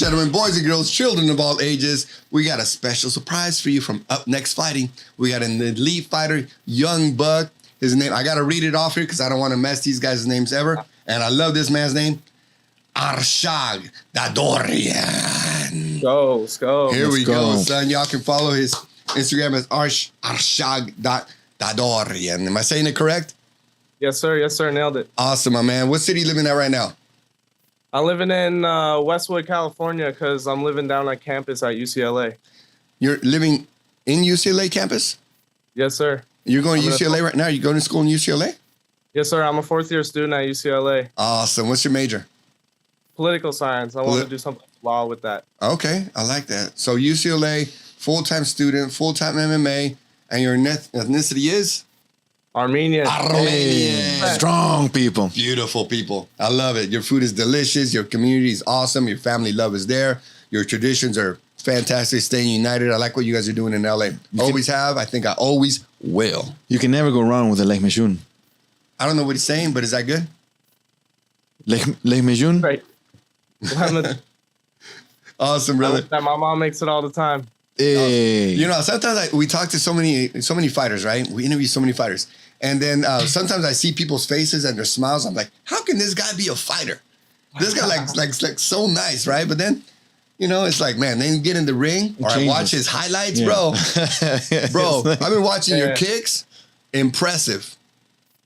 gentlemen, boys and girls, children of all ages, we got a special surprise for you from Up Next Fighting. We got an elite fighter, young buck. His name, I got to read it off here because I don't want to mess these guys' names ever. And I love this man's name. Arshag Dadourian. Let's go. Here we go, son. Y'all can follow his Instagram as Arshag.Dadourian. Am I saying it correct? Yes, sir. Yes, sir. Nailed it. Awesome, my man. What city you living at right now? I'm living in Westwood, California, because I'm living down on campus at UCLA. You're living in UCLA campus? Yes, sir. You're going to UCLA right now? You're going to school in UCLA? Yes, sir. I'm a fourth-year student at UCLA. Awesome. What's your major? Political science. I want to do something law with that. Okay, I like that. So UCLA, full-time student, full-time MMA, and your ethnicity is? Armenian. Armenian. Strong people. Beautiful people. I love it. Your food is delicious. Your community is awesome. Your family love is there. Your traditions are fantastic. Staying united. I like what you guys are doing in LA. Always have. I think I always will. You can never go wrong with a Lech Meshun. I don't know what he's saying, but is that good? Lech Meshun? Right. Awesome, brother. My mom makes it all the time. Hey. You know, sometimes we talk to so many fighters, right? We interview so many fighters. And then sometimes I see people's faces and their smiles. I'm like, how can this guy be a fighter? This guy like so nice, right? But then, you know, it's like, man, then you get in the ring or I watch his highlights, bro. Bro, I've been watching your kicks. Impressive.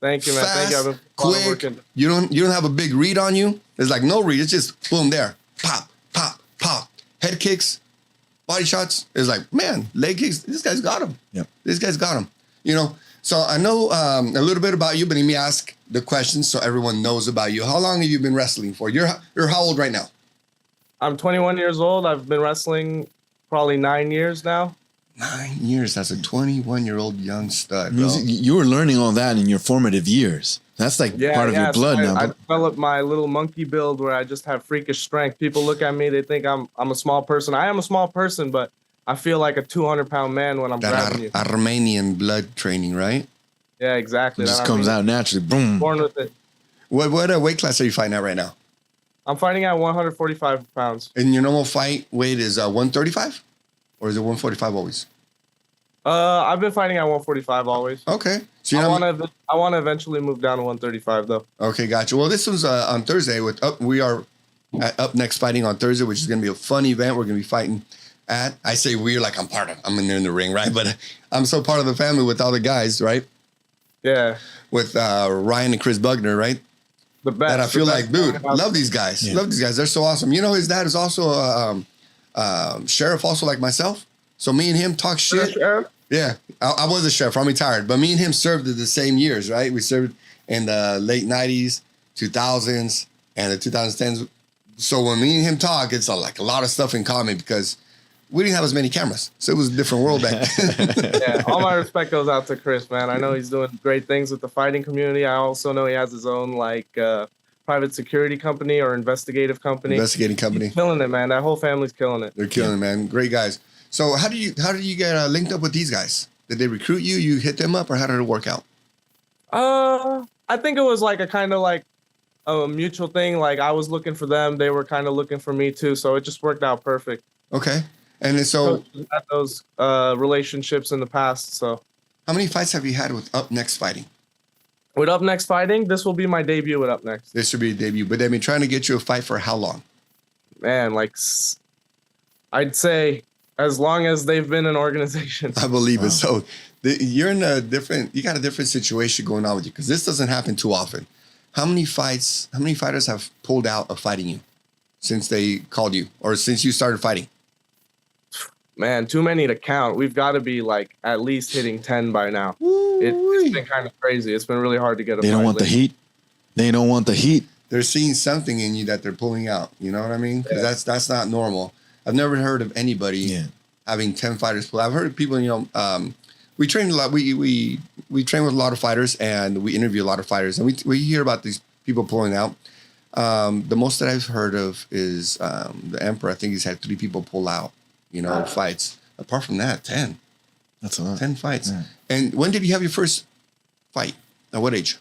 Thank you, man. Fast, Thank you. I've been quick. You don't have a big read on you. There's like no read. It's just boom there. Pop, pop, pop. Head kicks, body shots. It's like, man, leg kicks. This guy's got him. Yep. This guy's got him. You know, so I know a little bit about you, but let me ask the questions so everyone knows about you. How long have you been wrestling for? You're how old right now? I'm 21 years old. I've been wrestling probably 9 years now. 9 years. That's a 21-year-old young stud, bro. You were learning all that in your formative years. That's like part of your blood now. I developed my little monkey build where I just have freakish strength. People look at me, they think I'm a small person. I am a small person, but I feel like a 200-pound man when I'm grabbing you. Armenian blood training, right? Yeah, exactly. It just comes out naturally. Boom. Born with it. What weight class are you fighting at right now? I'm fighting at 145 pounds. And your normal fight weight is 135? Or is it 145 always? I've been fighting at 145 always. Okay. So I want to eventually move down to 135 though. Okay, gotcha. Well, this was on Thursday. We are at Up Next Fighting on Thursday, which is going to be a fun event. We're going to be fighting at. I say we're like I'm in the ring, right? But I'm so part of the family with all the guys, right? Yeah. With Ryan and Chris Bugner, right? The best. That I feel like, dude, love these guys. Yeah. Love these guys. They're so awesome. You know, his dad is also a sheriff, also like myself. So me and him talk shit. Yeah, I was a sheriff. I'm retired. But me and him served in the same years, right? We served in the late 90s, 2000s, and the 2010s. So when me and him talk, it's like a lot of stuff in common because we didn't have as many cameras. So it was a different world back then. Yeah, all my respect goes out to Chris, man. I know he's doing great things with the fighting community. I also know he has his own, private security company or investigative company. Investigating company. He's killing it, man. That whole family's killing it. They're killing it, man. Great guys. So how did you get linked up with these guys? Did they recruit you? You hit them up, or how did it work out? I think it was like a kind of like a mutual thing. Like I was looking for them, they were kind of looking for me too. So it just worked out perfect. Okay, and then so had those relationships in the past. So how many fights have you had with Up Next Fighting? With Up Next Fighting, this will be my debut with Up Next. This should be a debut, but they've been trying to get you a fight for how long? Man, like I'd say as long as they've been an organization. I believe it. So you're in you got a different situation going on with you because this doesn't happen too often. How many fighters have pulled out of fighting you since they called you or since you started fighting? Man, too many to count. We've got to be like at least hitting 10 by now. It's been kind of crazy. It's been really hard to get a They don't want the heat. They don't want the heat. They're seeing something in you that they're pulling out. You know what I mean? Because that's not normal. I've never heard of anybody having 10 fighters pull. I've heard of people, we train a lot. We train with a lot of fighters and we interview a lot of fighters and we hear about these people pulling out. The most that I've heard of is the Emperor. I think he's had 3 people pull out, fights. Apart from that, 10. That's a lot. 10 fights. Yeah. And when did you have your first fight? At what age?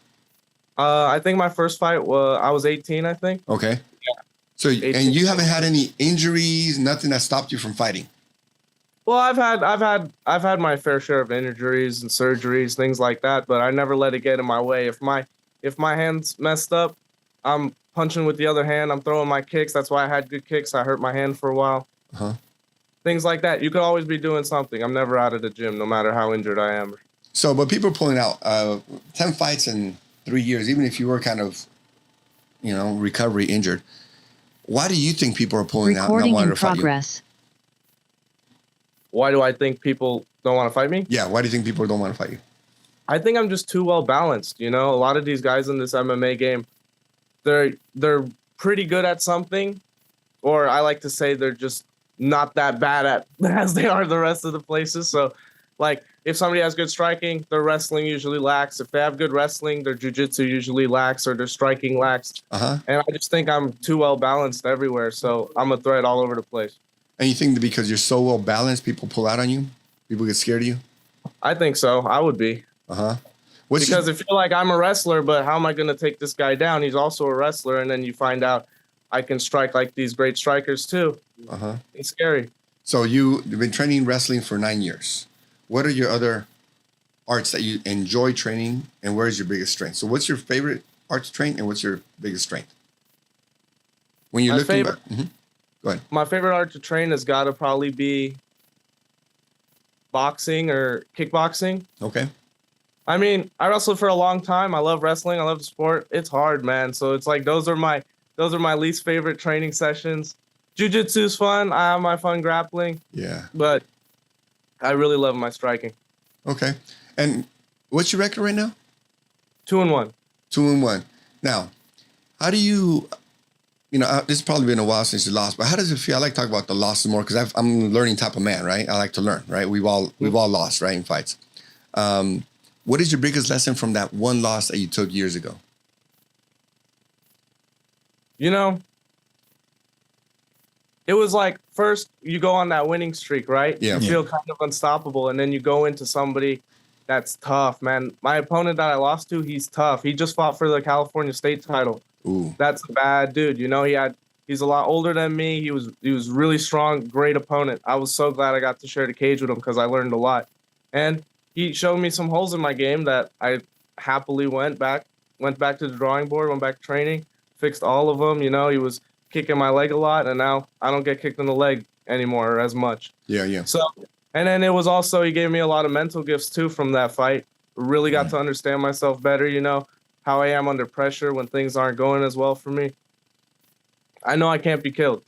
I think my first fight was I was 18, I think. Okay. Yeah. So, and you haven't had any injuries, nothing that stopped you from fighting? Well, I've had my fair share of injuries and surgeries, things like that, but I never let it get in my way. If my hand's messed up, I'm punching with the other hand. I'm throwing my kicks. That's why I had good kicks. I hurt my hand for a while. Uh-huh. Things like that. You could always be doing something. I'm never out of the gym, no matter how injured I am. So, but people are pulling out 10 fights in 3 years, even if you were kind of, recovery injured. Why do you think people are pulling out and not wanting to fight you? Why do I think people don't want to fight me? Yeah, why do you think people don't want to fight you? I think I'm just too well balanced. A lot of these guys in this MMA game, they're pretty good at something, or I like to say they're just not that bad at as they are the rest of the places. So, like, if somebody has good striking, their wrestling usually lacks. If they have good wrestling, their jiu-jitsu usually lacks, or their striking lacks. Uh-huh. And I just think I'm too well balanced everywhere, so I'm a threat all over the place. And you think that because you're so well balanced, people pull out on you? People get scared of you? I think so. I would be. Uh-huh. Because if you're like, I'm a wrestler, but how am I going to take this guy down? He's also a wrestler, and then you find out I can strike like these great strikers too. Uh-huh. It's scary. So you've been training wrestling for 9 years. What are your other arts that you enjoy training, and where is your biggest strength? So what's your favorite art to train, and what's your biggest strength? When you're looking back. Mm-hmm. Go ahead. My favorite art to train has got to probably be boxing or kickboxing. Okay. I mean, I wrestled for a long time. I love wrestling. I love the sport. It's hard, man. So it's like those are my least favorite training sessions. Jiu-jitsu's fun. I have my fun grappling. Yeah. But I really love my striking. Okay. And what's your record right now? 2-1. 2-1. Now, how do you, this has probably been a while since you lost, but how does it feel? I like to talk about the losses more because I'm a learning type of man, right? I like to learn, right? We've all lost, right, in fights. What is your biggest lesson from that one loss that you took years ago? It was like, first you go on that winning streak, right? Yeah. You feel kind of unstoppable, and then you go into somebody that's tough, man. My opponent that I lost to, he's tough. He just fought for the California state title. Ooh. That's a bad dude. He's a lot older than me. He was really strong, great opponent. I was so glad I got to share the cage with him because I learned a lot. And he showed me some holes in my game that I happily went back to the drawing board, went back to training, fixed all of them. He was kicking my leg a lot, and now I don't get kicked in the leg anymore as much. Yeah, yeah. So, and then it was also, he gave me a lot of mental gifts too from that fight. Really got to understand myself better, how I am under pressure when things aren't going as well for me. I know I can't be killed.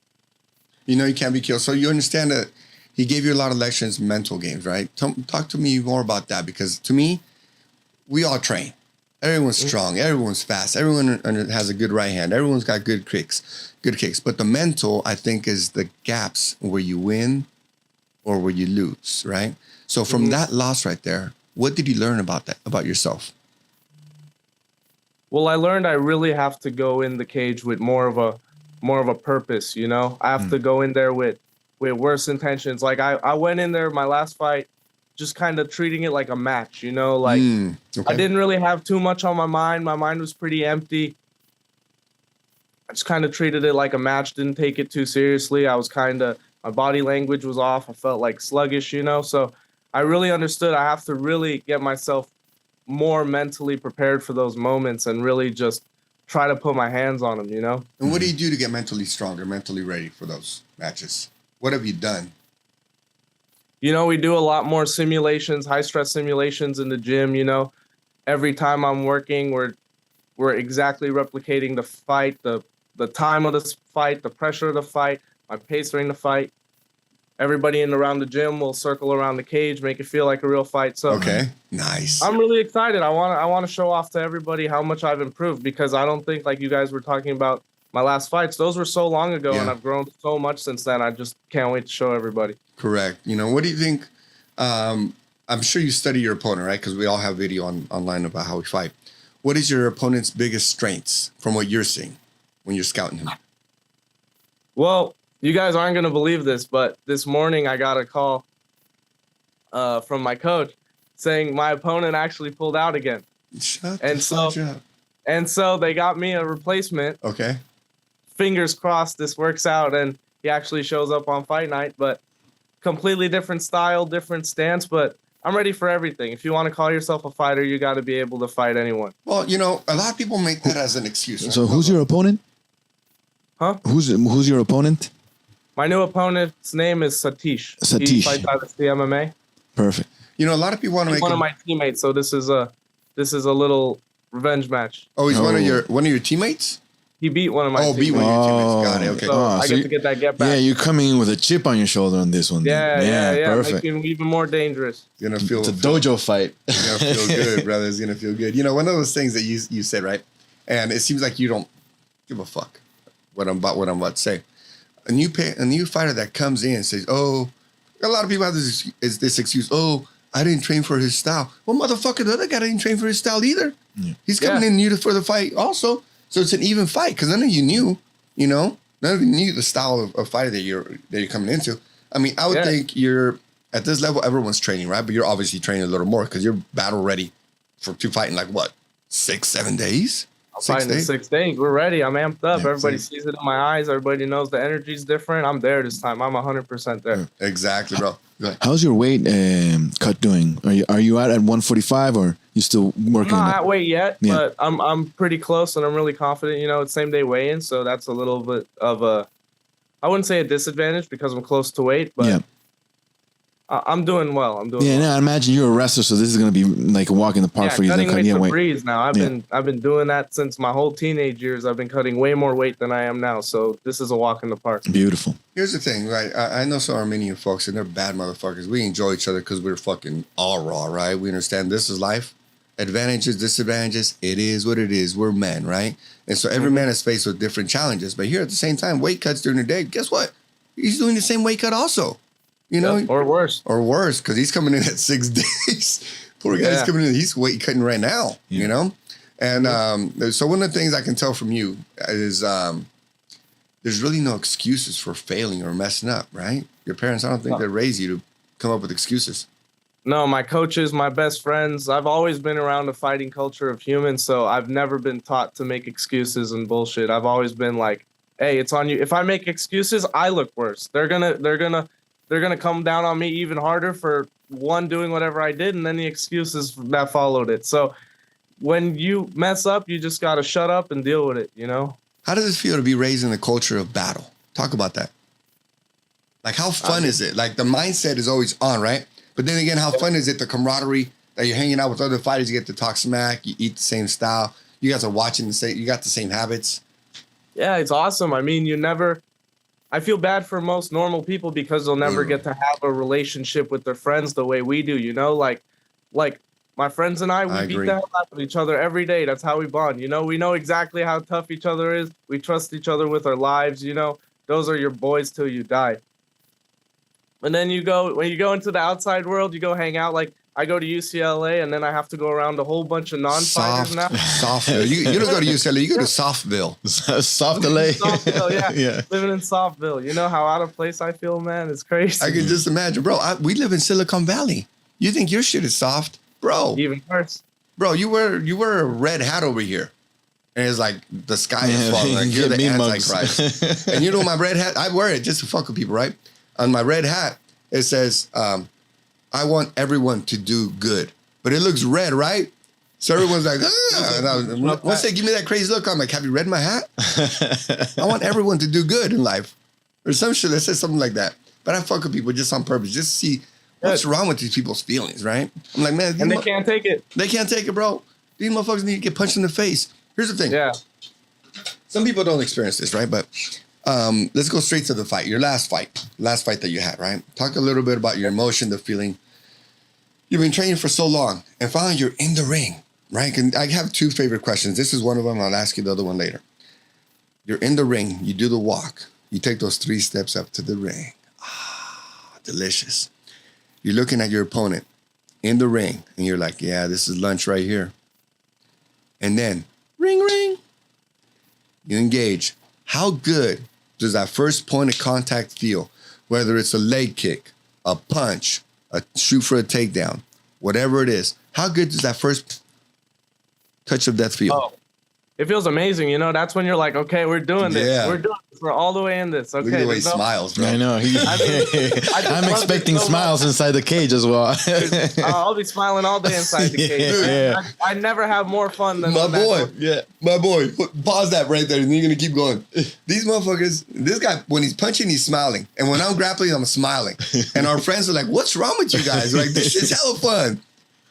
You can't be killed. So you understand that he gave you a lot of lessons, mental games, right? Talk to me more about that, because to me, we all train. Everyone's strong. Everyone's fast. Everyone has a good right hand. Everyone's got good kicks. But the mental, I think, is the gaps where you win or where you lose, right? So from that loss right there, what did you learn about that, about yourself? Well, I learned I really have to go in the cage with more of a purpose, I have to go in there with worse intentions. Like I went in there my last fight just kind of treating it like a match, okay. I didn't really have too much on my mind. My mind was pretty empty. I just kind of treated it like a match, didn't take it too seriously. My body language was off. I felt like sluggish, So I really understood I have to really get myself more mentally prepared for those moments and really just try to put my hands on them, And what do you do to get mentally stronger, mentally ready for those matches? What have you done? We do a lot more simulations, high stress simulations in the gym, Every time I'm working, we're exactly replicating the fight, the time of the fight, the pressure of the fight, my pace during the fight. Everybody in around the gym will circle around the cage, make it feel like a real fight. So okay, nice. I'm really excited. I want to show off to everybody how much I've improved, because I don't think, like you guys were talking about my last fights, those were so long ago, and I've grown so much since then. I just can't wait to show everybody. Correct. What do you think? I'm sure you study your opponent, right? Because we all have video online about how we fight. What is your opponent's biggest strengths from what you're seeing when you're scouting him? Well, you guys aren't going to believe this, but this morning I got a call from my coach saying my opponent actually pulled out again. Shut the fuck up. And so they got me a replacement. Okay. fingers crossed this works out and he actually shows up on fight night. But completely different style, different stance. But I'm ready for everything. If you want to call yourself a fighter, you got to be able to fight anyone. Well, you know, a lot of people make that as an excuse. Right? So who's your opponent? Huh? Who's your opponent? My new opponent's name is Satish. Satish. He fights out of the MMA. Perfect. You know, a lot of people want to make one of my teammates. So this is a little revenge match. Oh, he's one of your teammates? He beat one of my teammates. Beat one of your teammates. Got it. Okay. So I get to get that get back. Yeah, you're coming in with a chip on your shoulder on this one. Yeah. Perfect. Making him even more dangerous. It's gonna feel. It's a dojo fight. It's gonna feel good, brother. It's gonna feel good. You know, one of those things that you said, right? And it seems like you don't give a fuck what I'm about to say. A new fighter that comes in and says, "Oh," a lot of people have this excuse. "Oh, I didn't train for his style." Well, motherfucker, the other guy didn't train for his style either. Yeah. He's coming in new for the fight also. So it's an even fight because none of you knew, none of you knew the style of fighter that you're coming into. I mean, I would think you're at this level, everyone's training, right? But you're obviously training a little more because you're battle ready to fight in like what, 6-7 days? I'm fighting in 6 days. We're ready. I'm amped up. Everybody sees it in my eyes. Everybody knows the energy's different. I'm there this time. I'm 100% there. Exactly, bro. How's your weight cut doing? Are you out at 145 or you still working? I'm not at weight yet, but I'm pretty close and I'm really confident. It's same day weigh-in, so that's a little bit of a, I wouldn't say a disadvantage because I'm close to weight, but I'm doing well. I imagine you're a wrestler, so this is going to be like a walk in the park for you. Cutting weight's a breeze now. I've been doing that since my whole teenage years. I've been cutting way more weight than I am now, so this is a walk in the park. Beautiful. Here's the thing, right? I know some Armenian folks, and they're bad motherfuckers. We enjoy each other because we're fucking all raw, right? We understand this is life. Advantages, disadvantages, it is what it is. We're men, right? And so every man is faced with different challenges. But here at the same time, weight cuts during the day, guess what? He's doing the same weight cut also. Or worse. Or worse, because he's coming in at 6 days. Poor guy's coming in, he's weight cutting right now, And so one of the things I can tell from you is there's really no excuses for failing or messing up, right? Your parents, I don't think they raised you to come up with excuses. No, my coaches, my best friends, I've always been around the fighting culture of humans, so I've never been taught to make excuses and bullshit. I've always been like, hey, it's on you. If I make excuses, I look worse. They're gonna come down on me even harder for one doing whatever I did, and then the excuses that followed it. So when you mess up, you just gotta shut up and deal with it. How does it feel to be raised in the culture of battle? Talk about that. Like, how fun is it? Like, the mindset is always on, right? But then again, how fun is it, the camaraderie that you're hanging out with other fighters, you get to talk smack, you eat the same style, you guys are watching you got the same habits. Yeah, it's awesome. I mean, I feel bad for most normal people because they'll never get to have a relationship with their friends the way we do, like my friends and I beat the hell out of each other every day. That's how we bond. We know exactly how tough each other is. We trust each other with our lives. Those are your boys till you die. And then when you go into the outside world, you go hang out. Like, I go to UCLA, and then I have to go around a whole bunch of non-fighters now. Softville. You don't go to UCLA. You go to Softville. Softville, yeah. Living in Softville. You know how out of place I feel, man? It's crazy. I can just imagine. Bro, we live in Silicon Valley. You think your shit is soft? Bro. Even worse. Bro, you wear a red hat over here. And it's like the sky is falling. Like you're the Antichrist. And you know my red hat? I wear it just to fuck with people, right? On my red hat, it says, I want everyone to do good. But it looks red, right? So everyone's like, once they give me that crazy look, I'm like, have you read my hat? I want everyone to do good in life. Or some shit that says something like that. But I fuck with people just on purpose, just to see what's wrong with these people's feelings, right? I'm like, man. And they can't take it. They can't take it, bro. These motherfuckers need to get punched in the face. Here's the thing. Yeah. Some people don't experience this, right? But let's go straight to the fight. Your last fight that you had, right? Talk a little bit about your emotion, the feeling. You've been training for so long, and finally you're in the ring, right? And I have two favorite questions. This is one of them. I'll ask you the other one later. You're in the ring. You do the walk. You take those 3 steps up to the ring. Ah, delicious. You're looking at your opponent in the ring, and you're like, yeah, this is lunch right here. And then, ring, ring. You engage. How good does that first point of contact feel? Whether it's a leg kick, a punch, a shoot for a takedown, whatever it is. How good does that first touch of death feel? it feels amazing. You know, that's when you're like, okay, we're doing this. Yeah. We're doing this. We're all the way in this. Okay. Look at the way he there's no- smiles, bro. I know. I mean, I just I'm love expecting it so smiles much. inside the cage as well. I'll be smiling all day inside the cage. Yeah. I never have more fun than My when that boy, goes- Yeah. my boy, pause that right there, and you're gonna keep going. These motherfuckers, this guy, when he's punching, he's smiling, and when I'm grappling, I'm smiling. And our friends are like, "What's wrong with you guys?" We're like, "This shit's hella fun.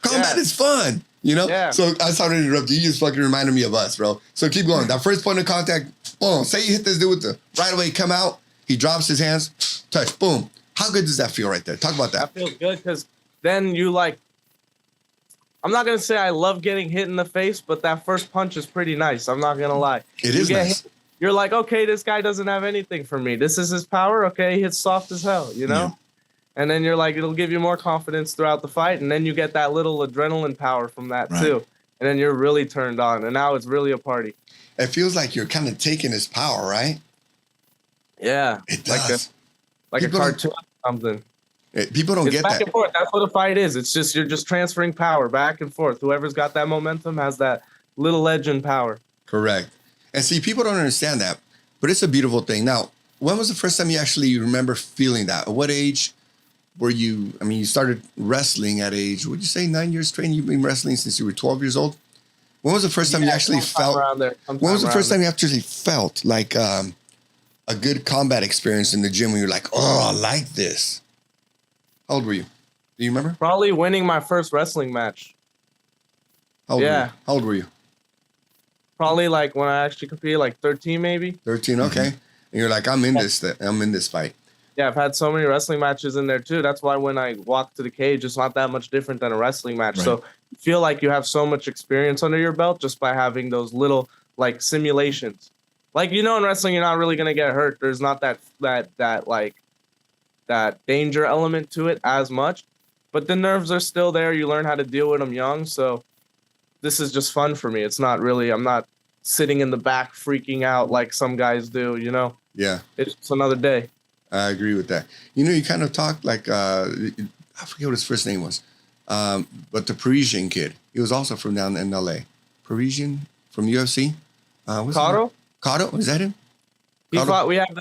Combat Yeah. is fun." You know? Yeah. So I started to interrupt you. You just fucking reminded me of us, bro. So keep going. That first point of contact, boom. Say you hit this dude with the right away, come out, he drops his hands, touch, boom. How good does that feel right there? Talk about that. That feels good because then you like. I'm not gonna say I love getting hit in the face, but that first punch is pretty nice. I'm not gonna lie. It is You get nice. hit, you're like, okay, this guy doesn't have anything for me. This is his power. Okay, he hits soft as hell, you know? Yeah. And then you're like, it'll give you more confidence throughout the fight. And then you get that little adrenaline power from that Right. too. And then you're really turned on. And now it's really a party. It feels like you're kind of taking his power, right? Yeah. It Like does. a People don't- cartoon or something. People don't It's get back that. and forth. That's what a fight is. It's just, you're just transferring power back and forth. Whoever's got that momentum has that little edge in power. Correct. And see, people don't understand that, but it's a beautiful thing. Now, when was the first time you actually remember feeling that? At what age were you? I mean, you started wrestling at age, would you say 9 years training? You've been wrestling since you were 12 years old? When was the first time you actually felt? Around there. When was the first time you actually felt like a good combat experience in the gym when you're like, oh, I like this? How old were you? Do you remember? Probably winning my first wrestling match. How old were Yeah. you? How old were you? Probably like when I actually competed, like 13 maybe. 13, okay. And you're like, I'm in this fight. Yeah, I've had so many wrestling matches in there too. That's why when I walk to the cage, it's not that much different than a wrestling match. Right. So you feel like you have so much experience under your belt just by having those little like simulations. Like, you know, in wrestling, you're not really gonna get hurt. There's not that danger element to it as much, but the nerves are still there. You learn how to deal with them young. So this is just fun for me. It's not really, I'm not sitting in the back freaking out like some guys do, you know? Yeah. It's just another day. I agree with that. You know, you kind of talked like, I forget what his first name was, but the Parisian kid. He was also from down in LA. Parisian from UFC. What's his Cotto? name? Cotto? Is that him? He Cotto? fought, we have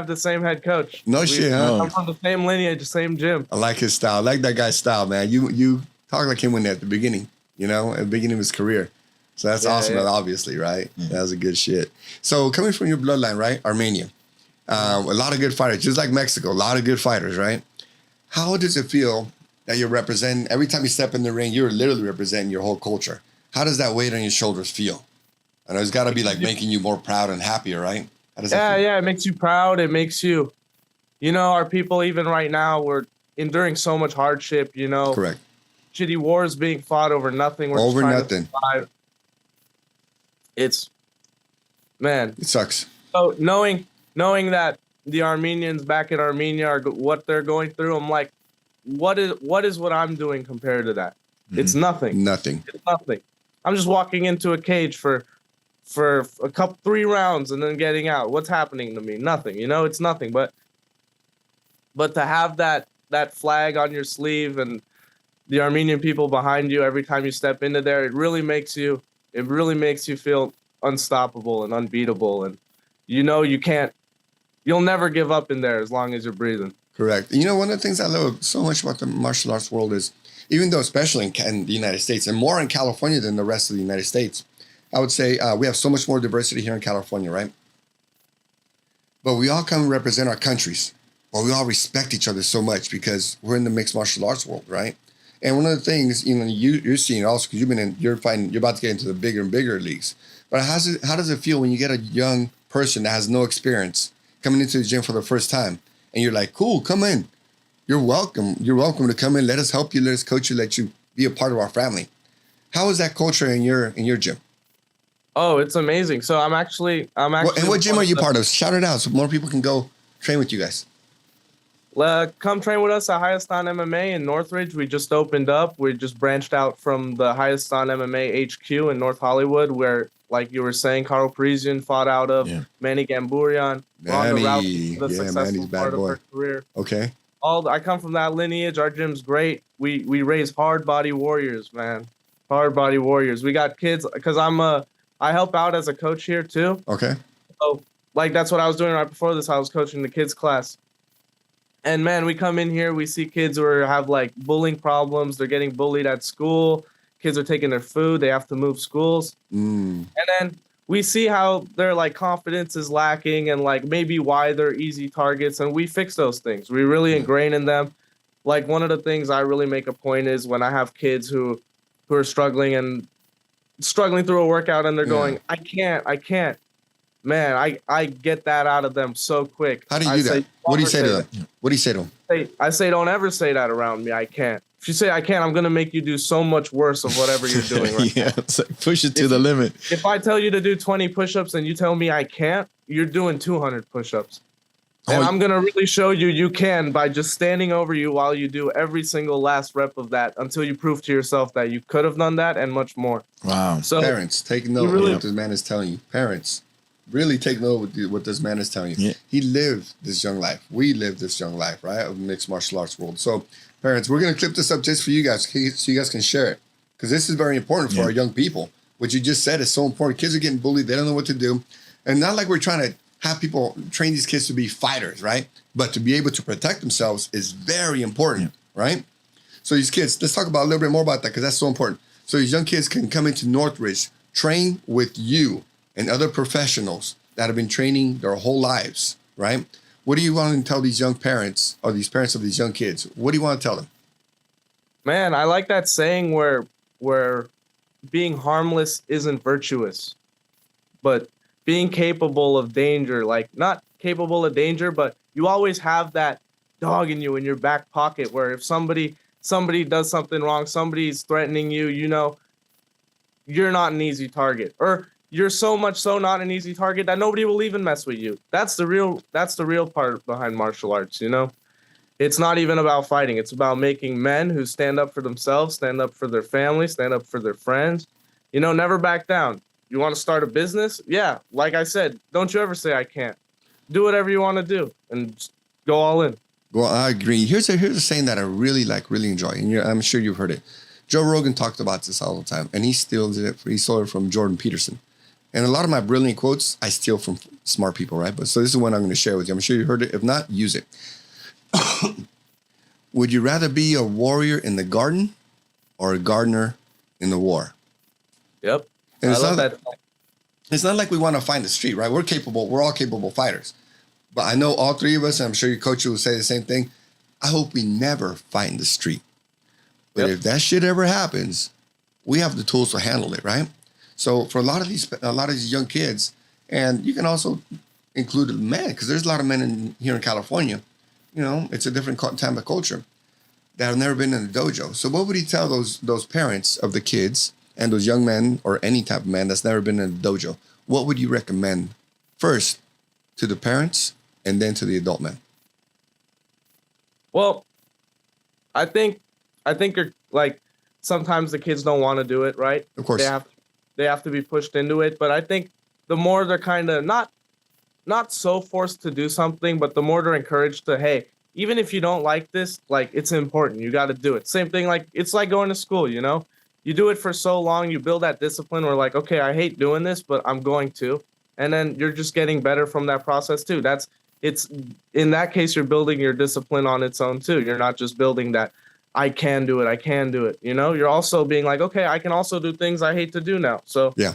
the same head coach. No shit, huh? I'm from the same lineage, the same gym. I like his style. I like that guy's style, man. You talk like him when at the beginning, you know, at the beginning of his career. So that's Yeah, awesome, yeah. obviously, right? That was a good shit. So coming from your bloodline, right? Armenia. A lot of good fighters, just like Mexico, a lot of good fighters, right? How does it feel that you're representing, every time you step in the ring, you're literally representing your whole culture? How does that weight on your shoulders feel? I know it's got to be like making you more proud and happier, right? How does that feel? Yeah, it makes you proud. It makes you, you know, our people, even right now, we're enduring so much hardship, you know. Correct. Shitty wars being fought over nothing. We're just Over trying to nothing. survive. It's, man. It sucks. So knowing that the Armenians back in Armenia are what they're going through, I'm like, what is what I'm doing compared to that? It's nothing. Nothing. It's nothing. I'm just walking into a cage for a couple 3 rounds and then getting out. What's happening to me? Nothing. You know, it's nothing. But to have that flag on your sleeve and the Armenian people behind you every time you step into there, it really makes you feel unstoppable and unbeatable. And you know you'll never give up in there as long as you're breathing. Correct. You know, one of the things I love so much about the martial arts world is, even though especially in the United States and more in California than the rest of the United States, I would say we have so much more diversity here in California, right? But we all come and represent our countries. But we all respect each other so much because we're in the mixed martial arts world, right? And one of the things, you know, you're seeing also, because you're about to get into the bigger and bigger leagues. But how does it feel when you get a young person that has no experience coming into the gym for the first time, and you're like, cool, come in. You're welcome. You're welcome to come in. Let us help you. Let us coach you. Let you be a part of our family. How is that culture in your gym? Oh, it's amazing. So I'm actually. And what gym are you part of? Shout it out so more people can go train with you guys. Come train with us at Higheston MMA in Northridge. We just opened up. We just branched out from the Higheston MMA HQ in North Hollywood, where, like you were saying, Carl Parisian fought out of. Yeah. Manny Gambourian. Ronda Rousey, the yeah, successful Manny's bad part of boy. her career. Okay. I come from that lineage. Our gym's great. We raise hard body warriors, man. Hard body warriors. We got kids, because I'm a I help out as a coach here too. Okay. So like that's what I was doing right before this. I was coaching the kids class. And man, we come in here, we see kids who have like bullying problems. They're getting bullied at school. Kids are taking their food. They have to move schools. And then we see how their like confidence is lacking and like maybe why they're easy targets. And we fix those things. We really ingrain in them. Like one of the things I really make a point is when I have kids who are struggling through a workout and they're going, I can't. Man, I get that out of them so quick. How do you do that? What do you say to them? What do you say to them? I say, don't ever say that around me. I can't. If you say I can't, I'm going to make you do so much worse of whatever you're doing right now. It's like push it to the limit. If I tell you to do 20 push-ups and you tell me I can't, you're doing 200 push-ups. And I'm going to really show you can by just standing over you while you do every single last rep of that until you prove to yourself that you could have done that and much more. Wow. So parents, take note of what this man is telling you. Parents, really take note of what this man is telling you. Yeah. He lived this young life. We live this young life, right? Of the mixed martial arts world. So parents, we're going to clip this up just for you guys so you guys can share it. Because this is very important for our young people. What you just said is so important. Kids are getting bullied. They don't know what to do. And not like we're trying to have people train these kids to be fighters, right? But to be able to protect themselves is very important, right? So these kids, let's talk about a little bit more about that because that's so important. So these young kids can come into Northridge, train with you and other professionals that have been training their whole lives, right? What do you want to tell these young parents or these parents of these young kids? What do you want to tell them? Man, I like that saying where being harmless isn't virtuous, but being capable of danger, like not capable of danger, but you always have that dog in you in your back pocket where if somebody does something wrong, somebody's threatening you, you know, you're not an easy target. Or you're so much so not an easy target that nobody will even mess with you. That's the real part behind martial arts, you know? It's not even about fighting. It's about making men who stand up for themselves, stand up for their family, stand up for their friends, you know, never back down. You want to start a business? Yeah, like I said, don't you ever say I can't. Do whatever you want to do and just go all in. Well, I agree. Here's a saying that I really enjoy, and I'm sure you've heard it. Joe Rogan talked about this all the time, and he stole it from Jordan Peterson. And a lot of my brilliant quotes, I steal from smart people, right? But so this is one I'm going to share with you. I'm sure you heard it. If not, use it. Would you rather be a warrior in the garden or a gardener in the war? Yep. And I love that. It's not like we want to fight in the street, right? We're all capable fighters. But I know all three of us, and I'm sure your coach will say the same thing. I hope we never fight in the street. But if that shit ever happens, we have the tools to handle it, right? So for a lot of these young kids, and you can also include men, because there's a lot of men here in California, you know, it's a different type of culture that have never been in the dojo. So what would he tell those parents of the kids and those young men or any type of man that's never been in a dojo? What would you recommend first to the parents and then to the adult men? Well, I think you're like sometimes the kids don't want to do it, right? Of course. They have to be pushed into it. But I think the more they're kind of not so forced to do something, but the more they're encouraged to, hey, even if you don't like this, like it's important. You got to do it. Same thing, like it's like going to school, you know? You do it for so long, you build that discipline where like, okay, I hate doing this, but I'm going to. And then you're just getting better from that process too. It's in that case, you're building your discipline on its own too. You're not just building that I can do it. You know, you're also being like, okay, I can also do things I hate to do now. So yeah,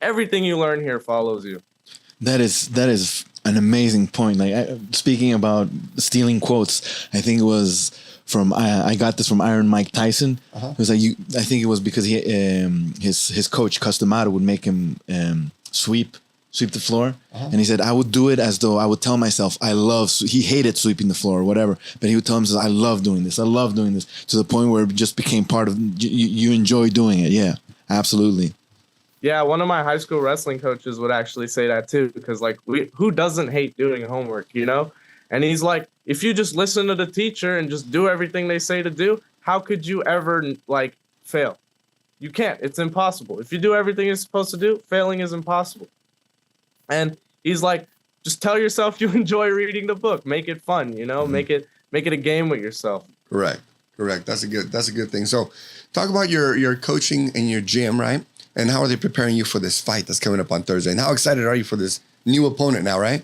everything you learn here follows you. That is an amazing point. Like speaking about stealing quotes, I think it was from I got this from Iron Mike Tyson. It was like I think it was because he his coach Customato would make him sweep the floor, and he said I would do it as though I would tell myself he hated sweeping the floor or whatever, but he would tell himself I love doing this to the point where it just became part of you enjoy doing it. Yeah, absolutely. Yeah, one of my high school wrestling coaches would actually say that too, because like who doesn't hate doing homework, you know? And he's like, if you just listen to the teacher and just do everything they say to do, how could you ever like fail? You can't. It's impossible. If you do everything you're supposed to do, failing is impossible. And he's like, just tell yourself you enjoy reading the book. Make it fun, you know? Mm-hmm. Make it a game with yourself. Correct. That's a good thing. So talk about your coaching in your gym, right? And how are they preparing you for this fight that's coming up on Thursday? And how excited are you for this new opponent now, right?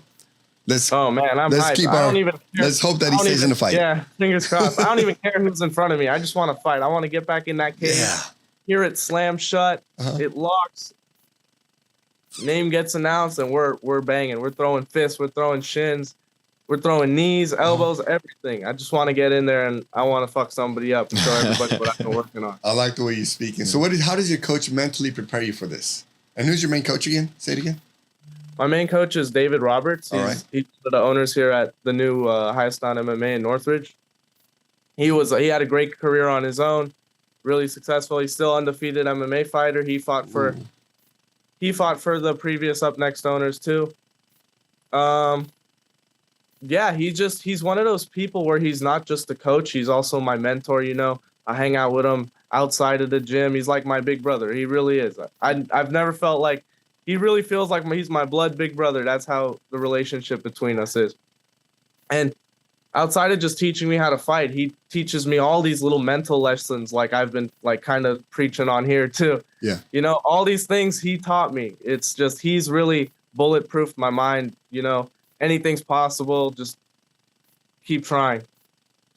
Oh man, I'm hyped. Let's hope that he stays in the fight. Yeah, fingers crossed. I don't even care who's in front of me. I just want to fight. I want to get back in that cage. Yeah. Hear it slam shut. It locks. Name gets announced, and we're banging. We're throwing fists. We're throwing shins. We're throwing knees, elbows, everything. I just want to get in there, and I want to fuck somebody up and show everybody what I've been working on. I like the way you're speaking. So how does your coach mentally prepare you for this? And who's your main coach again? Say it again. My main coach is David Roberts. He's one of the owners here at the new Highest on MMA in Northridge. He had a great career on his own, really successful. He's still undefeated MMA fighter. He fought for the previous Up Next owners too. Yeah, he's one of those people where he's not just a coach, he's also my mentor, you know. I hang out with him outside of the gym. He's like my big brother. He really is. I've never felt like he really feels like he's my blood big brother. That's how the relationship between us is. And outside of just teaching me how to fight, he teaches me all these little mental lessons like I've been like kind of preaching on here too. Yeah. You know, all these things he taught me. It's just he's really bulletproofed my mind, you know. Anything's possible. Just keep trying.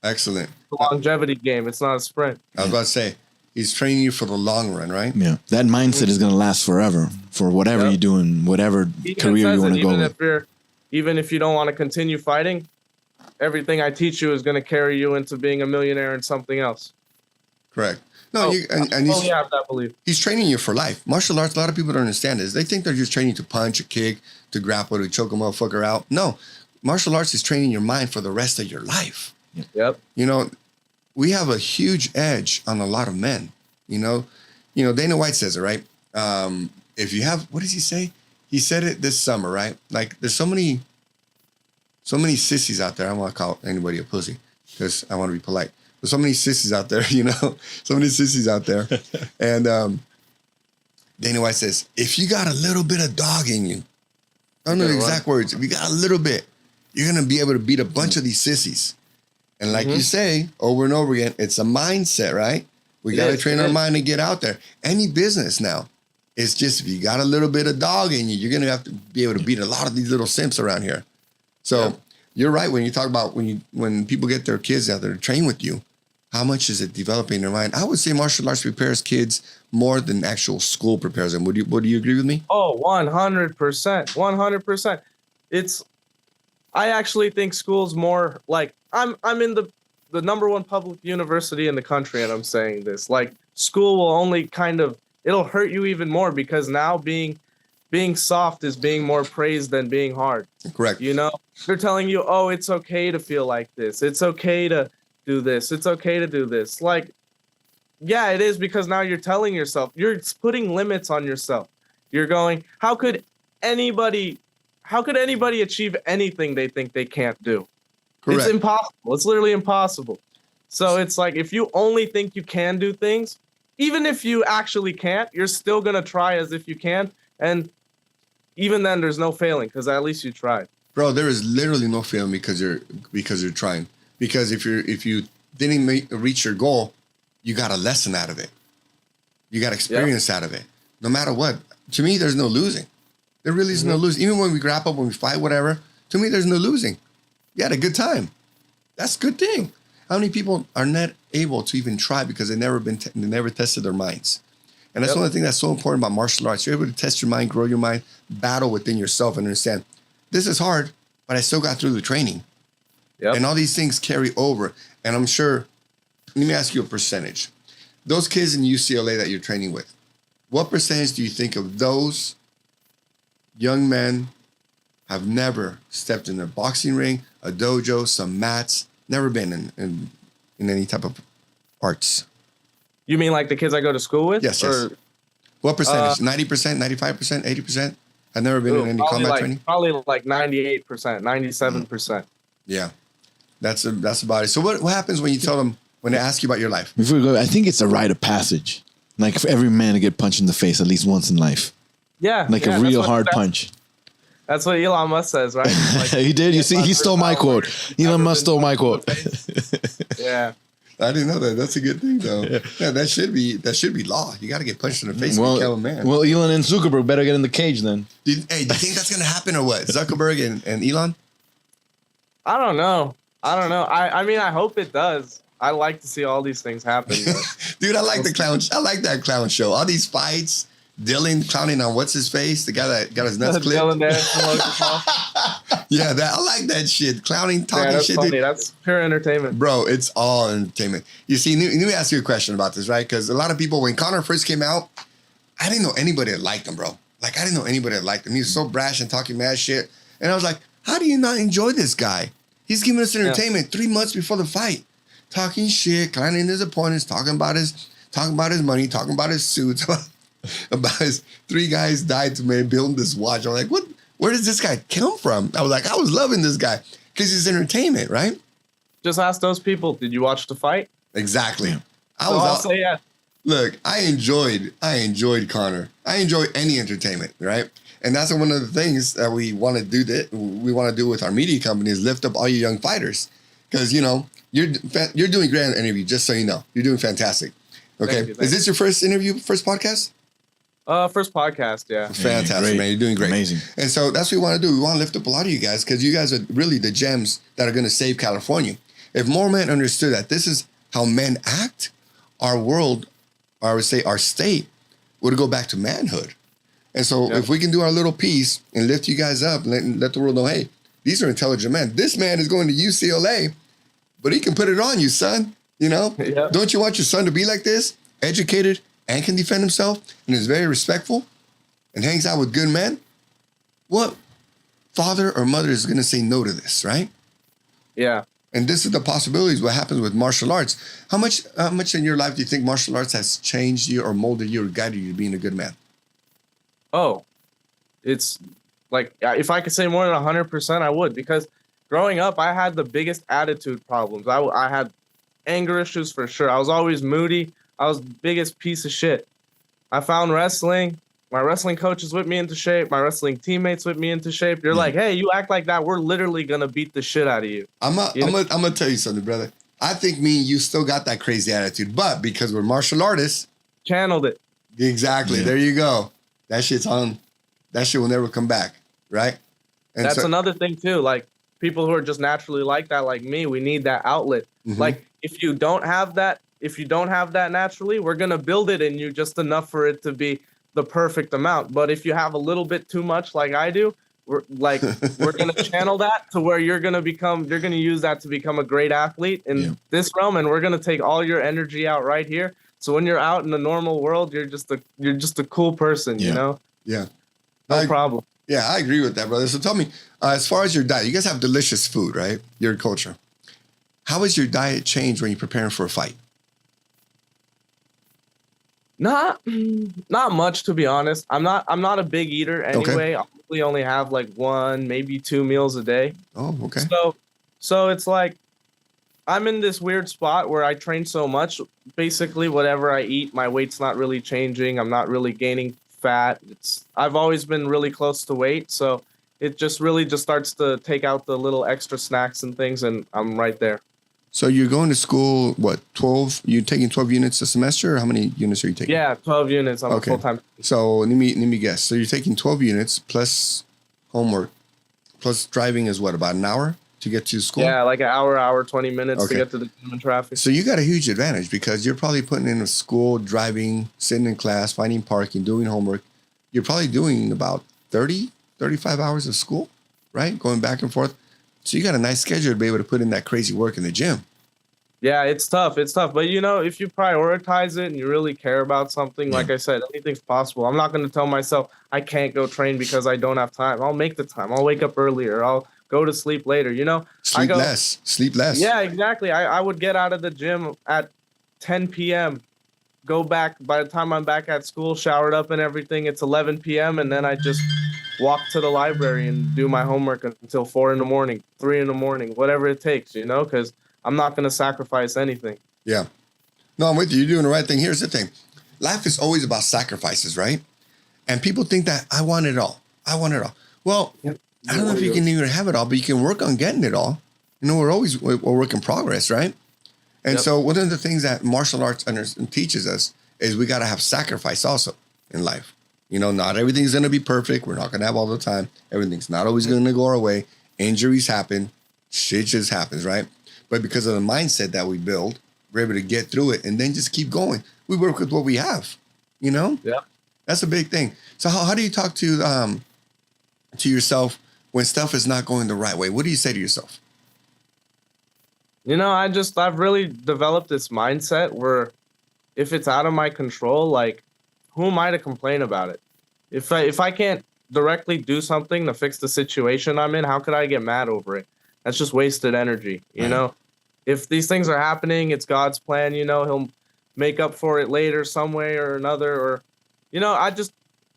Excellent. It's a longevity game. It's not a sprint. I was about to say, he's training you for the long run, right? Yeah. That mindset is going to last forever for whatever you do and whatever career you want to go with. Even if you don't want to continue fighting, everything I teach you is going to carry you into being a millionaire and something else. Correct. No, I totally have that belief. He's training you for life. Martial arts, a lot of people don't understand this. They think they're just training to punch, or kick, to grapple, to choke a motherfucker out. No, martial arts is training your mind for the rest of your life. Yep. You know, we have a huge edge on a lot of men. You know, Dana White says it, right? If you have, what does he say? He said it this summer, right? Like, there's so many sissies out there. I don't want to call anybody a pussy because I want to be polite. There's so many sissies out there, you know, so many sissies out there. And Dana White says, if you got a little bit of dog in you, I don't know the exact words. If you got a little bit, you're going to be able to beat a bunch of these sissies. And like you say, over and over again, it's a mindset, right? We got to train our mind to get out there. Any business now, it's just if you got a little bit of dog in you, you're going to have to be able to beat a lot of these little simps around here. So you're right when you talk about when people get their kids out there to train with you, how much is it developing their mind? I would say martial arts prepares kids more than actual school prepares them. Would you agree with me? Oh, 100%. 100%. I actually think school's more like I'm in the number one public university in the country, and I'm saying this. Like, school will only it'll hurt you even more because now being soft is being more praised than being hard. Correct. You know, they're telling you, oh, it's okay to feel like this. It's okay to do this. It's okay to do this. Like, yeah, it is, because now you're telling yourself, you're putting limits on yourself. You're going, how could anybody achieve anything they think they can't do? Correct. It's impossible. It's literally impossible. So it's like, if you only think you can do things, even if you actually can't, you're still going to try as if you can. And even then there's no failing because at least you tried. Bro, there is literally no failing because you're trying. Because if you didn't reach your goal, you got a lesson out of it. You got experience out of it. No matter what. To me, there's no losing. There really is no losing. Even when we grapple, when we fight, whatever, to me, there's no losing. You had a good time. That's a good thing. How many people are not able to even try because they've never tested their minds? And that's one of the things that's so important about martial arts. You're able to test your mind, grow your mind, battle within yourself, and understand this is hard, but I still got through the training. Yep. And all these things carry over. And I'm sure, let me ask you a percentage. Those kids in UCLA that you're training with, what percentage do you think of those young men have never stepped in a boxing ring, a dojo, some mats, never been in any type of arts? You mean like the kids I go to school with? Yes, yes. What percentage? 90%, 95%, 80%? I've never been in any combat training? Probably like 98%, 97%. Yeah. That's about it. So what happens when you tell them, when they ask you about your life? Before we go, I think it's a rite of passage. Like for every man to get punched in the face at least once in life. Yeah. Like a real hard punch. That's what Elon Musk says, right? Like, he did. You see, he stole my quote. Elon Musk stole my quote. Yeah. I didn't know that. That's a good thing, though. Yeah, that should be law. You got to get punched in the face to become a man. Well, Elon and Zuckerberg better get in the cage then. Do you think that's gonna happen or what? Zuckerberg and Elon? I don't know. I mean, I hope it does. I like to see all these things happen. Dude, I like the clown. I like that clown show. All these fights. Dylan clowning on what's his face, the guy that got his nuts clipped. Dylan Yeah, I like that shit. Clowning, talking that's shit. Funny. Dude. That's pure entertainment, bro. It's all entertainment. You see, let me ask you a question about this, right? Because a lot of people, when Conor first came out, I didn't know anybody that liked him, bro. Like I didn't know anybody that liked him. He was so brash and talking mad shit, and I was like, how do you not enjoy this guy? He's giving us entertainment 3 months before the fight, talking shit, clowning his opponents, talking about his money, talking about his suits. About his 3 guys died to me building this watch. I'm like, what? Where does this guy come from? I was loving this guy because he's entertainment, right? Just ask those people. Did you watch the fight? Exactly. I'll say yes. Look, I enjoyed Conor. I enjoy any entertainment, right? And that's one of the things that we want to do. That we want to do with our media company is lift up all you young fighters, because you're doing great interview. Just so you know, you're doing fantastic. Okay, Thank you. Is this your first podcast? First podcast, yeah. Fantastic, man. You're doing great. Amazing. And so that's what we want to do. We want to lift up a lot of you guys because you guys are really the gems that are going to save California. If more men understood that this is how men act, our world, or I would say our state, would go back to manhood. And so if we can do our little piece and lift you guys up and let the world know, hey, these are intelligent men. This man is going to UCLA, but he can put it on you, son. You know? Yeah. Don't you want your son to be like this? Educated, and can defend himself, and is very respectful, and hangs out with good men, what father or mother is going to say no to this, right? Yeah. And this is the possibilities, what happens with martial arts. How much in your life do you think martial arts has changed you or molded you or guided you to being a good man? Oh, it's like, if I could say more than 100%, I would, because growing up, I had the biggest attitude problems. I had anger issues for sure. I was always moody. I was the biggest piece of shit. I found wrestling. My wrestling coach is with me into shape. My wrestling teammates with me into shape. You're like, hey, you act like that, we're literally gonna beat the shit out of you. I'm gonna tell you something, brother. I think me and you still got that crazy attitude, but because we're martial artists, channeled it. Exactly. Yeah. There you go. That shit's on. That shit will never come back, right? And that's another thing too. Like people who are just naturally like that, like me, we need that outlet. Mm-hmm. Like if you don't have that naturally, we're going to build it in you just enough for it to be the perfect amount. But if you have a little bit too much like I do, we're going to channel that to where you're going to use that to become a great athlete in this realm. And we're going to take all your energy out right here. So when you're out in the normal world, you're just a cool person, you know? Yeah. No problem. Yeah, I agree with that, brother. So tell me, as far as your diet, you guys have delicious food, right? Your culture. How has your diet changed when you're preparing for a fight? Not much, to be honest. I'm not a big eater anyway. Okay. I only have like 1, maybe 2 meals a day. Oh, okay. So it's like I'm in this weird spot where I train so much. Basically, whatever I eat, my weight's not really changing. I'm not really gaining fat. I've always been really close to weight, so it just starts to take out the little extra snacks and things, and I'm right there. So you're going to school, what, 12? You're taking 12 units a semester, or how many units are you taking? Yeah, 12 units. I'm a full-time. So let me guess. So you're taking 12 units plus homework, plus driving is what, about an hour to get to school? Yeah, like an hour, 20 minutes to get to the gym and traffic. So you got a huge advantage because you're probably putting in a school, driving, sitting in class, finding parking, doing homework. You're probably doing about 30, 35 hours of school, right? Going back and forth. So you got a nice schedule to be able to put in that crazy work in the gym. Yeah, it's tough. But, you know, if you prioritize it and you really care about something, like I said, anything's possible. I'm not going to tell myself I can't go train because I don't have time. I'll make the time. I'll wake up earlier. I'll go to sleep later, you know? Sleep less. Yeah, exactly. I would get out of the gym at 10 p.m., go back. By the time I'm back at school, showered up and everything, it's 11 p.m., and then I just walk to the library and do my homework until 4 in the morning, 3 in the morning, whatever it takes, you know, because I'm not going to sacrifice anything. Yeah. No, I'm with you. You're doing the right thing. Here's the thing. Life is always about sacrifices, right? And people think that I want it all. Well, I don't know if you can even have it all, but you can work on getting it all. You know, we're work in progress, right? And so one of the things that martial arts teaches us is we got to have sacrifice also in life. You know, not everything's going to be perfect. We're not going to have all the time. Everything's not always going to go our way. Injuries happen. Shit just happens, right? But because of the mindset that we build, we're able to get through it and then just keep going. We work with what we have, you know? Yeah. That's a big thing. So how do you talk to yourself when stuff is not going the right way? What do you say to yourself? You know, I've really developed this mindset where if it's out of my control, like, who am I to complain about it? If I can't directly do something to fix the situation I'm in, how could I get mad over it? That's just wasted energy, you know? If these things are happening, it's God's plan, you know, he'll make up for it later some way or another. Or, you know,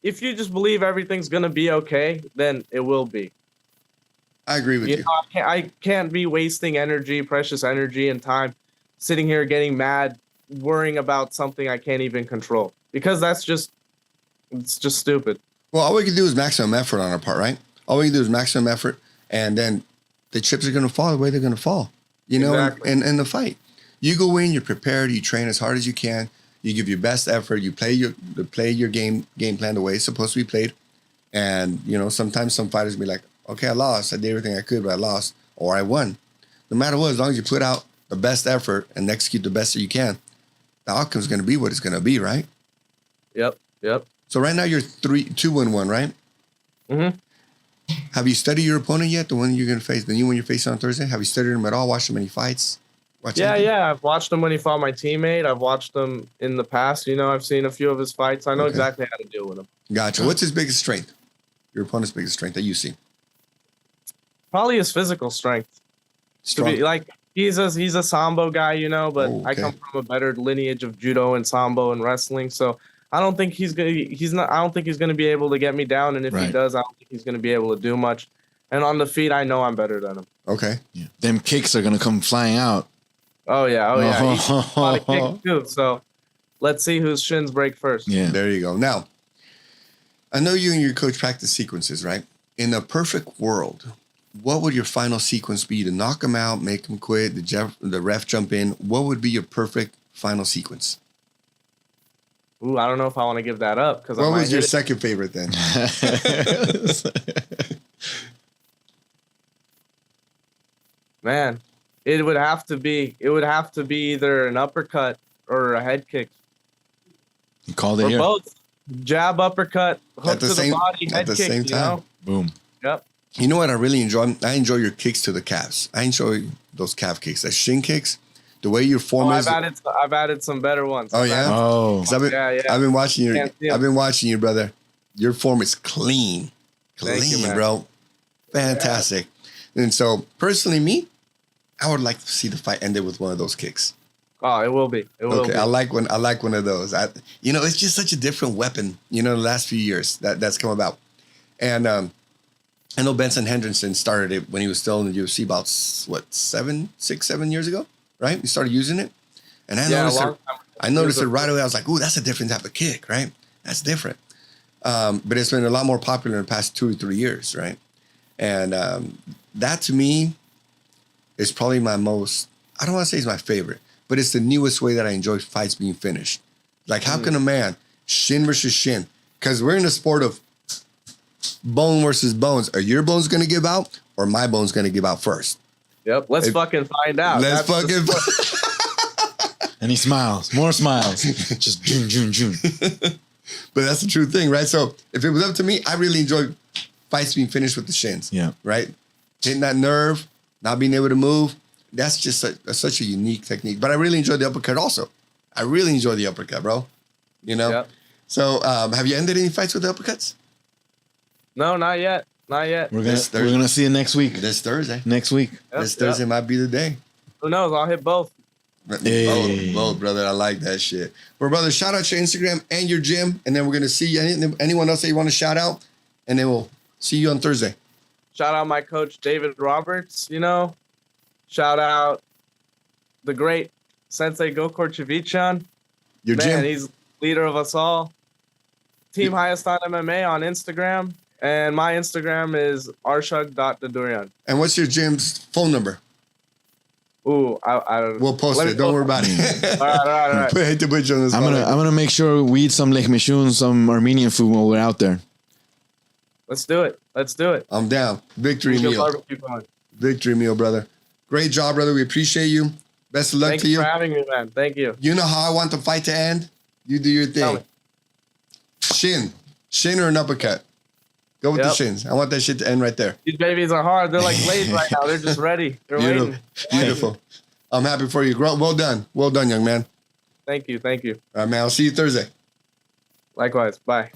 if you just believe everything's going to be okay, then it will be. I agree with you. Know, I can't be wasting energy, precious energy and time sitting here getting mad, worrying about something I can't even control, because it's just stupid. Well, all we can do is maximum effort on our part, right? All we can do is maximum effort, and then the chips are going to fall the way they're going to fall, you know, exactly. in the fight. You go in, you're prepared, you train as hard as you can, you give your best effort, you play your game plan the way it's supposed to be played. And, you know, sometimes some fighters be like, okay, I lost. I did everything I could, but I lost, or I won. No matter what, as long as you put out the best effort and execute the best that you can, the outcome's going to be what it's going to be, right? Yep. So right now you're 2-1, right? Mm-hmm. Have you studied your opponent yet? The one you're going to face, the new one you're facing on Thursday? Have you studied him at all? Watched him any fights? Yeah. I've watched him when he fought my teammate. I've watched him in the past. You know, I've seen a few of his fights. I know exactly how to deal with him. Gotcha. What's his biggest strength? Your opponent's biggest strength that you see? Probably his physical strength. Strong. Like, he's a sambo guy, you know, but I come from a better lineage of judo and sambo and wrestling, so I don't think he's gonna be able to get me down, and if he does, I don't think he's gonna be able to do much. And on the feet, I know I'm better than him. Okay. Yeah. Them kicks are gonna come flying out. Oh yeah. He's a lot of kicks too. So let's see whose shins break first. Yeah. There you go. Now, I know you and your coach practice sequences, right? In a perfect world, what would your final sequence be to knock him out, make him quit, the ref jump in? What would be your perfect final sequence? Ooh, I don't know if I want to give that up. What was your second favorite then? Man, it would have to be either an uppercut or a head kick. You called it or here. Both. Jab, uppercut, hook to the body, head at the kick, same time. You know? Boom. Yep. You know what I really enjoy? I enjoy your kicks to the calves. I enjoy those calf kicks, that shin kicks. The way your form is. I've added some better ones. Oh yeah. I've been watching you. I've been watching you, brother. Your form is clean, you, bro. Fantastic. Yeah. And so, personally, me, I would like to see the fight ended with one of those kicks. Oh, it will be. It will be. I like one of those. It's just such a different weapon. You know, the last few years that's come about, and I know Benson Henderson started it when he was still in the UFC about 7 years ago, right? He started using it, and I noticed it right away. I was like, "Ooh, that's a different type of kick, right? That's different." But it's been a lot more popular in the past 2 or 3 years, right? And that to me is probably my most. I don't want to say it's my favorite, but it's the newest way that I enjoy fights being finished. Like, how can a man shin versus shin? Because we're in a sport of bone versus bones. Are your bones going to give out, or my bones going to give out first? Yep. Let's fucking find out. And he smiles. More smiles. Just June. But that's the true thing, right? So if it was up to me, I really enjoy fights being finished with the shins. Yeah. Right? Hitting that nerve, not being able to move. That's just such a unique technique. But I really enjoy the uppercut also. I really enjoy the uppercut, bro. You know? Yep. So have you ended any fights with the uppercuts? No, not yet. We're gonna see it next week. This Thursday. Next week. Yep, This Thursday might be the day. Who knows? I'll hit both. Hey. Both, brother. I like that shit. Well, brother, shout out your Instagram and your gym, and then we're gonna see anyone else that you want to shout out, and then we'll see you on Thursday. Shout out my coach David Roberts. You know, shout out the great Sensei Gokor Chivichan. Your gym. He's leader of us all. Team Highest on MMA on Instagram. And my Instagram is arshag.dadourian. And what's your gym's phone number? Ooh, I don't. We'll post it. Don't worry about it. All right. I hate to put you on the spot. I'm gonna make sure we eat some Lech Mishun, some Armenian food while we're out there. Let's do it. I'm down. Victory Good meal. barbecue going. Victory meal, brother. Great job, brother. We appreciate you. Best of luck Thanks to you. for having me, man. Thank you. You know how I want the fight to end? You do your Tell thing. me. Shin or an uppercut? Go with the shins. I want that shit to end right there. These babies are hard. They're like laid right now. They're just ready. They're waiting. Beautiful. I'm happy for you. Well done. Well done, young man. Thank you. All right, man. I'll see you Thursday. Likewise. Bye.